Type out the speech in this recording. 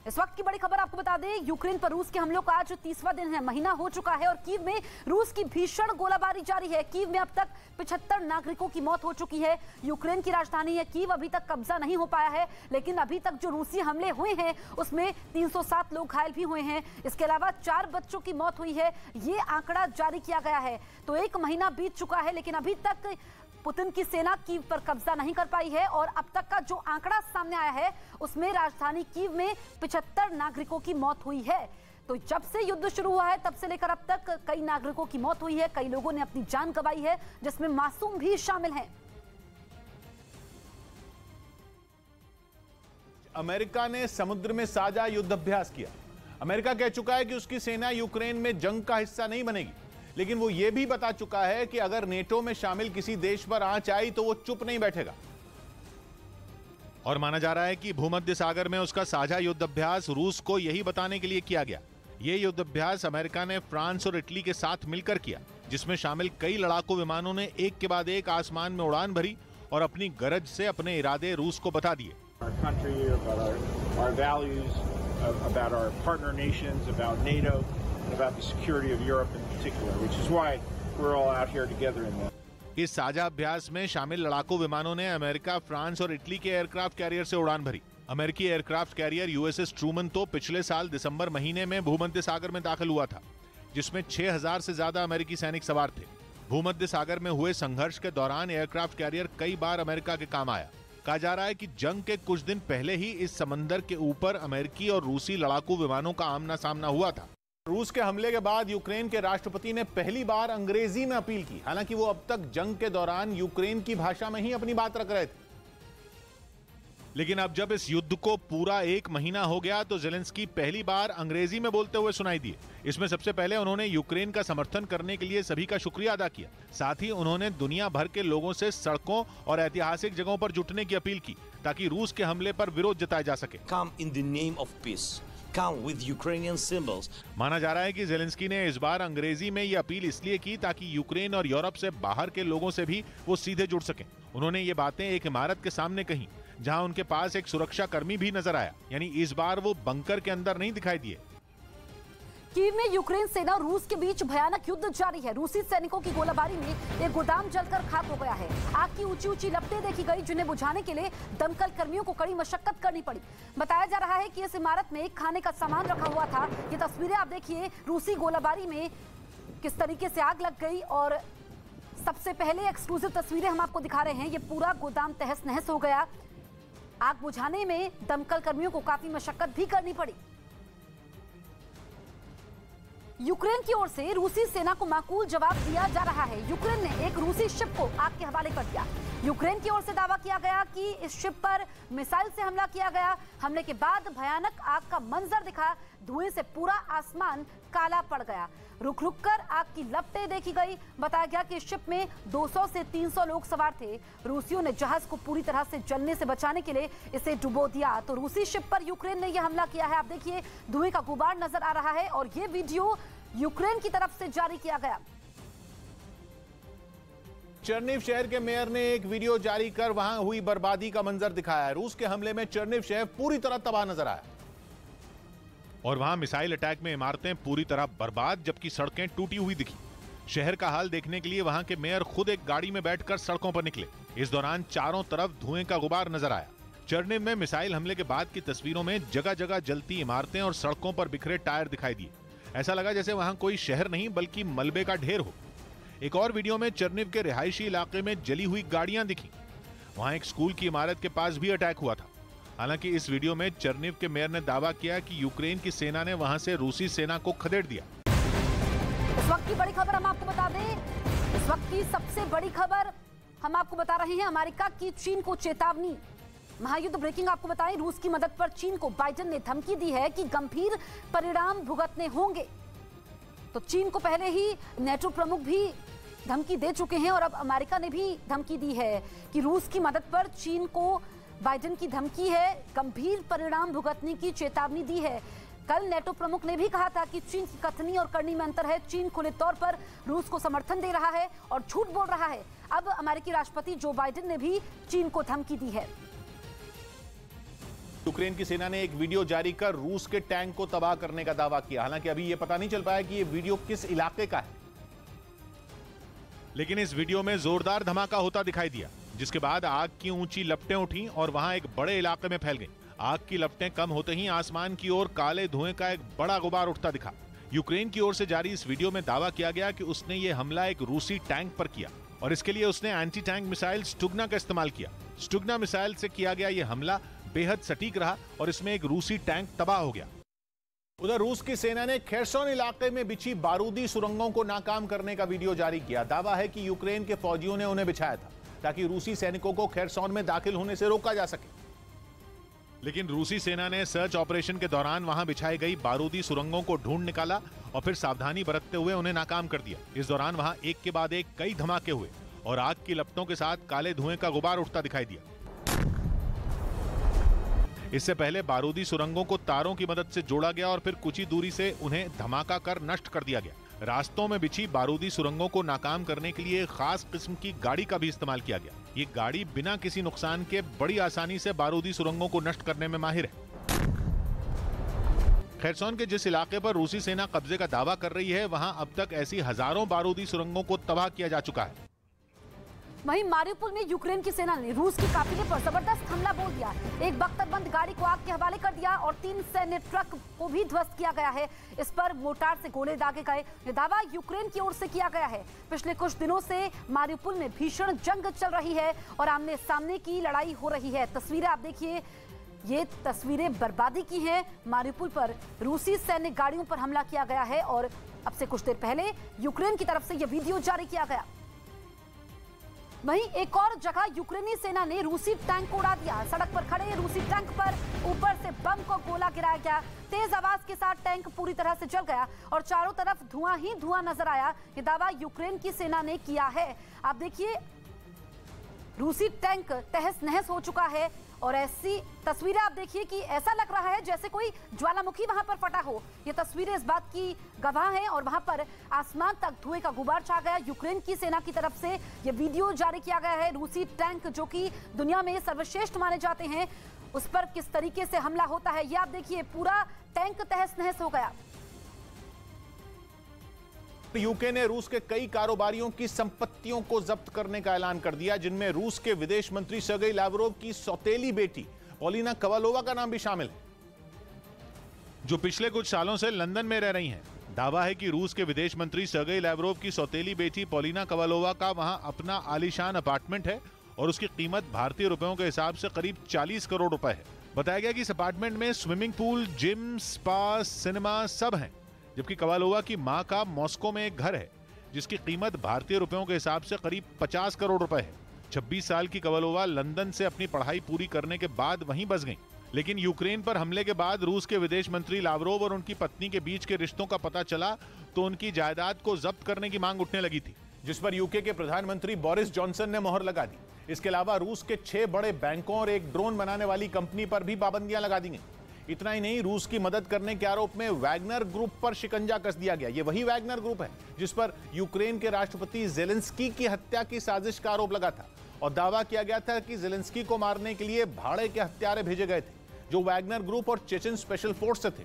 इस वक्त की बड़ी खबर आपको बता दें, यूक्रेन पर रूस के हमलों का आज 30वां दिन है, महीना हो चुका है और कीव में रूस की भीषण गोलाबारी जारी है। कीव में अब तक 75 नागरिकों की मौत हो चुकी है। यूक्रेन की राजधानी है कीव, अभी तक कब्जा नहीं हो पाया है, लेकिन अभी तक जो रूसी हमले हुए हैं उसमें 307 लोग घायल भी हुए हैं। इसके अलावा 4 बच्चों की मौत हुई है, ये आंकड़ा जारी किया गया है। तो 1 महीना बीत चुका है, लेकिन अभी तक पुतिन की सेना कीव पर कब्जा नहीं कर पाई है और अब तक का जो आंकड़ा सामने आया है उसमें राजधानी कीव में 75 नागरिकों की मौत हुई है। तो जब से युद्ध शुरू हुआ है तब से लेकर अब तक कई नागरिकों की मौत हुई है, कई लोगों ने अपनी जान गंवाई है, जिसमें मासूम भी शामिल हैं। अमेरिका ने समुद्र में साझा युद्ध अभ्यास किया। अमेरिका कह चुका है कि उसकी सेना यूक्रेन में जंग का हिस्सा नहीं बनेगी, लेकिन वो ये भी बता चुका है कि अगर नेटो में शामिल किसी देश पर आंच आई तो वो चुप नहीं बैठेगा। और माना जा रहा है कि भूमध्य सागर में उसका साझा युद्ध अभ्यास रूस को यही बताने के लिए किया गया। ये युद्ध अभ्यास अमेरिका ने फ्रांस और इटली के साथ मिलकर किया, जिसमें शामिल कई लड़ाकू विमानों ने एक के बाद एक आसमान में उड़ान भरी और अपनी गरज से अपने इरादे रूस को बता दिए। about the security of Europe in particular, which is why we're all out here together in that. इस साझा अभ्यास में शामिल लड़ाकू विमानों ने अमेरिका, फ्रांस और इटली के एयरक्राफ्ट कैरियर से उड़ान भरी। अमेरिकी एयरक्राफ्ट कैरियर यूएसएस ट्रूमन तो पिछले साल दिसंबर महीने में भूमध्य सागर में दाखिल हुआ था, जिसमें 6000 से ज्यादा अमेरिकी सैनिक सवार थे। भूमध्य सागर में हुए संघर्ष के दौरान एयरक्राफ्ट कैरियर कई बार अमेरिका के काम आया। कहा जा रहा है कि जंग के कुछ दिन पहले ही इस समंदर के ऊपर अमेरिकी और रूसी लड़ाकू विमानों का आमना सामना हुआ था। रूस के हमले के बाद यूक्रेन के राष्ट्रपति ने पहली बार अंग्रेजी में अपील की। हालांकि वो अब तक जंग के दौरान यूक्रेन की भाषा में ही अपनी बात रख रहे थे, लेकिन अब जब इस युद्ध को पूरा 1 महीना हो गया तो ज़ेलेंस्की पहली बार अंग्रेजी में बोलते हुए सुनाई दिए। इसमें सबसे पहले उन्होंने यूक्रेन का समर्थन करने के लिए सभी का शुक्रिया अदा किया। साथ ही उन्होंने दुनिया भर के लोगों से सड़कों और ऐतिहासिक जगहों पर जुटने की अपील की, ताकि रूस के हमले पर विरोध जताया जा सके। Come in the name of peace. Come with Ukrainian symbols. माना जा रहा है कि ज़ेलेंस्की ने इस बार अंग्रेजी में ये अपील इसलिए की ताकि यूक्रेन और यूरोप से बाहर के लोगों से भी वो सीधे जुड़ सकें। उन्होंने ये बातें एक इमारत के सामने कही, जहां उनके पास एक सुरक्षा कर्मी भी नजर आया। यानी इस बार वो बंकर के अंदर नहीं दिखाई दिए। कीव में यूक्रेन सेना और रूस के बीच भयानक युद्ध जारी है। रूसी सैनिकों की गोलाबारी में एक गोदाम जलकर खाक हो गया है। आग की ऊंची ऊंची लपटें देखी गई, जिन्हें बुझाने के लिए दमकल कर्मियों को कड़ी मशक्कत करनी पड़ी। बताया जा रहा है कि इस इमारत में खाने का सामान रखा हुआ था। ये तस्वीरें आप देखिए, रूसी गोलाबारी में किस तरीके से आग लग गई। और सबसे पहले एक्सक्लूसिव तस्वीरें हम आपको दिखा रहे हैं। ये पूरा गोदाम तहस नहस हो गया। आग बुझाने में दमकल कर्मियों को काफी मशक्कत भी करनी पड़ी। यूक्रेन की ओर से रूसी सेना को माकूल जवाब दिया जा रहा है। यूक्रेन ने एक रूसी शिप को आग के हवाले कर दिया। यूक्रेन की ओर से दावा किया गया कि इस शिप पर मिसाइल से हमला किया गया। हमले के बाद भयानक आग का मंजर दिखा, धुएं से पूरा आसमान काला पड़ गया। रुक रुक कर आग की लपटें देखी गई। बताया गया कि शिप में 200 से 300 लोग सवार थे। रूसियों ने जहाज को पूरी तरह से जलने से बचाने के लिए इसे डुबो दिया। तो रूसी शिप पर यूक्रेन ने यह हमला किया है। आप देखिए, धुएं का गुबार नजर आ रहा है और ये वीडियो यूक्रेन की तरफ से जारी किया गया। चर्निव शहर के मेयर ने एक वीडियो जारी कर वहां हुई बर्बादी का मंजर दिखाया है। रूस के हमले में चर्निव शहर पूरी तरह तबाह नजर आया और वहां मिसाइल अटैक में इमारतें पूरी तरह बर्बाद, जबकि सड़कें टूटी हुई दिखी। शहर का हाल देखने के लिए वहां के मेयर खुद एक गाड़ी में बैठकर सड़कों पर निकले। इस दौरान चारों तरफ धुएं का गुबार नजर आया। चर्निव में मिसाइल हमले के बाद की तस्वीरों में जगह जगह जलती इमारतें और सड़कों पर बिखरे टायर दिखाई दिए। ऐसा लगा जैसे वहां कोई शहर नहीं बल्कि मलबे का ढेर हो। एक और वीडियो में चर्निव के रिहायशी इलाके में जली हुई गाड़ियां दिखी। वहां एक स्कूल की इमारत के पास भी अटैक हुआ था। हालांकि इस वीडियो में चर्निव के मेयर ने दावा किया कि यूक्रेन की सेना ने वहां से रूसी सेना को खदेड़ दिया। इस वक्त की बड़ी खबर हम आपको बता दें, इस वक्त की सबसे बड़ी खबर हम आपको बता रहे हैं। अमेरिका की चीन को चेतावनी। महायुद्ध ब्रेकिंग आपको बताएं, रूस की मदद पर चीन को बाइडेन ने धमकी दी है कि गंभीर परिणाम भुगतने होंगे। तो चीन को पहले ही नेटो प्रमुख भी धमकी दे चुके हैं और अब अमेरिका ने भी धमकी दी है कि रूस की मदद पर चीन को बाइडेन की धमकी है, गंभीर परिणाम भुगतने की चेतावनी दी है। कल नेटो प्रमुख ने भी कहा था कि चीन की कथनी और करनी में अंतर है। चीन खुले तौर पर रूस को समर्थन दे रहा है और झूठ बोल रहा है। अब अमेरिकी राष्ट्रपति जो बाइडेन ने भी चीन को धमकी दी है। यूक्रेन की सेना ने एक वीडियो जारी कर रूस के टैंक को तबाह करने का दावा किया। हालांकि अभी यह पता नहीं चल पाया कि यह वीडियो किस इलाके का है, लेकिन इस वीडियो में जोरदार धमाका होता दिखाई दिया, जिसके बाद आग की ऊंची लपटें उठी और वहां एक बड़े इलाके में फैल गई। आग की लपटें कम होते ही आसमान की ओर काले धुएं का एक बड़ा गुबार उठता दिखा। यूक्रेन की ओर से जारी इस वीडियो में दावा किया गया कि उसने ये हमला एक रूसी टैंक पर किया और इसके लिए उसने एंटी टैंक मिसाइल स्टुगना का इस्तेमाल किया। स्टुगना मिसाइल से किया गया यह हमला बेहद सटीक रहा और इसमें एक रूसी टैंक तबाह हो गया। उधर रूस की सेना ने खेरसोन इलाके में बिछी बारूदी सुरंगों को नाकाम करने का वीडियो जारी किया। दावा है कि यूक्रेन के फौजियों ने उन्हें बिछाया था ताकि रूसी सैनिकों को खेरसोन में दाखिल होने से रोका जा सके, लेकिन रूसी सेना ने सर्च ऑपरेशन के दौरान वहां बिछाई गई बारूदी सुरंगों को ढूंढ निकाला और फिर सावधानी बरतते हुए उन्हें नाकाम कर दिया। इस दौरान वहां एक के बाद एक कई धमाके हुए और आग की लपटों के साथ काले धुएं का गुबार उठता दिखाई दिया। इससे पहले बारूदी सुरंगों को तारों की मदद से जोड़ा गया और फिर कुछ ही दूरी से उन्हें धमाका कर नष्ट कर दिया गया। रास्तों में बिछी बारूदी सुरंगों को नाकाम करने के लिए एक खास किस्म की गाड़ी का भी इस्तेमाल किया गया। ये गाड़ी बिना किसी नुकसान के बड़ी आसानी से बारूदी सुरंगों को नष्ट करने में माहिर है। खेरसोन के जिस इलाके पर रूसी सेना कब्जे का दावा कर रही है, वहां अब तक ऐसी हजारों बारूदी सुरंगों को तबाह किया जा चुका है। वहीं मारिउपोल में यूक्रेन की सेना ने रूस के काफिले पर जबरदस्त हमला बोल दिया। एक बख्तरबंद गाड़ी को आग के हवाले कर दिया और 3 सैन्य ट्रक को भी ध्वस्त किया गया है। इस पर मोर्टार से गोले दागे गए। ये दावा यूक्रेन की ओर से किया गया है। पिछले कुछ दिनों से मारिउपोल में भीषण जंग चल रही है और आमने सामने की लड़ाई हो रही है। तस्वीरें आप देखिए, ये तस्वीरें बर्बादी की हैं। मारिउपोल पर रूसी सैन्य गाड़ियों पर हमला किया गया है और अब से कुछ देर पहले यूक्रेन की तरफ से यह वीडियो जारी किया गया। वहीं एक और जगह यूक्रेनी सेना ने रूसी टैंक को उड़ा दिया। सड़क पर खड़े रूसी टैंक पर ऊपर से बम को गोला गिराया गया। तेज आवाज के साथ टैंक पूरी तरह से जल गया और चारों तरफ धुआं ही धुआं नजर आया। ये दावा यूक्रेन की सेना ने किया है। आप देखिए, रूसी टैंक तहस नहस हो चुका है और ऐसी तस्वीरें आप देखिए कि ऐसा लग रहा है जैसे कोई ज्वालामुखी वहां पर फटा हो। ये तस्वीरें इस बात की गवाह हैं और वहां पर आसमान तक धुएं का गुबार छा गया। यूक्रेन की सेना की तरफ से ये वीडियो जारी किया गया है। रूसी टैंक जो कि दुनिया में सर्वश्रेष्ठ माने जाते हैं, उस पर किस तरीके से हमला होता है ये आप देखिए। पूरा टैंक तहस नहस हो गया। यूके ने रूस के कई कारोबारियों की संपत्तियों को जब्त करने का ऐलान कर दिया, जिनमें रूस के विदेश मंत्री सर्गेई लावरोव की सौतेली बेटी पोलिना कवालोवा का नाम भी शामिल है, जो पिछले कुछ सालों से लंदन में रह रही हैं। दावा है कि रूस के विदेश मंत्री सर्गेई लावरोव की सौतेली बेटी पोलिना कवालोवा का वहां अपना आलीशान अपार्टमेंट है और उसकी कीमत भारतीय रुपयों के हिसाब से करीब 40 करोड़ रुपए है। बताया गया कि इस अपार्टमेंट में swimming pool, gym, spa, cinema सब हैं, जबकि कवालोवा की मां का मॉस्को में एक घर है जिसकी कीमत भारतीय रुपयों के हिसाब से करीब 50 करोड़ रुपए है। 26 साल की कवालोवा लंदन से अपनी पढ़ाई पूरी करने के बाद वहीं बस गई, लेकिन यूक्रेन पर हमले के बाद रूस के विदेश मंत्री लावरोव और उनकी पत्नी के बीच के रिश्तों का पता चला तो उनकी जायदाद को जब्त करने की मांग उठने लगी थी, जिस पर यूके के प्रधानमंत्री बोरिस जॉनसन ने मोहर लगा दी। इसके अलावा रूस के 6 बड़े बैंकों और एक ड्रोन बनाने वाली कंपनी पर भी पाबंदियां लगा दी गई। इतना ही नहीं, रूस की मदद करने के आरोप में वैगनर ग्रुप पर शिकंजा कस दिया गया। ये वही वैगनर ग्रुप है जिस पर यूक्रेन के राष्ट्रपति जेलेंस्की की हत्या की साजिश का आरोप लगा था और दावा किया गया था कि जेलेंस्की को मारने के लिए भाड़े के हत्यारे भेजे गए थे, जो वैगनर ग्रुप और चेचन स्पेशल फोर्स से थे।